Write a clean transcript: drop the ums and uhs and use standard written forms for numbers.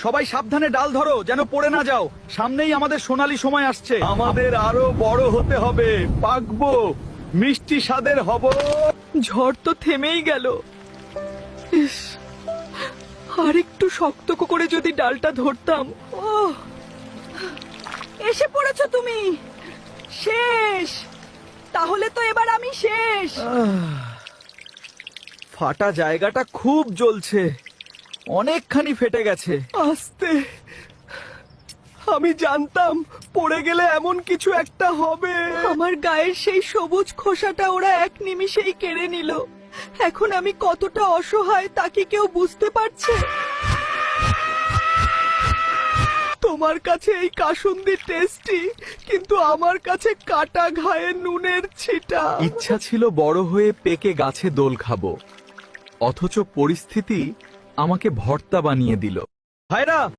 সবাই সাবধানে ডাল ধরো, যেন পড়ে না যাও। সামনেই আমাদের সোনালী সময় আসছে। আমাদের আরো বড় হতে হবে, পাকবো, মিষ্টি স্বাদের হব। ঝড় তো থেমেই গেল। ইস, আর একটু শক্ত করে যদি ডালটা ধরতাম। ওহ, এসে পড়েছো তুমি। শেষ। তাহলে তো এবার আমি শেষ। ফাটা জায়গাটা খুব জ্বলছে, অনেকখানি ফেটে গেছে। আস্তে, আমি জানতাম পড়ে গেলে এমন কিছু একটা হবে। আমার গায়ের সেই সবুজ খোসাটা ওরা এক নিমিষেই কেড়ে নিল। এখন আমি কতটা অসহায় তা কি কেউ বুঝতে পারছে? তোমার কাছে এই কাসুন্দি টেস্টি, কিন্তু আমার কাছে কাটা ঘায়ে নুনের ছিটা। ইচ্ছা ছিল বড় হয়ে পেকে গাছে দোল খাবো, অথচ পরিস্থিতি আমাকে ভর্তা বানিয়ে দিল। ভাইরা,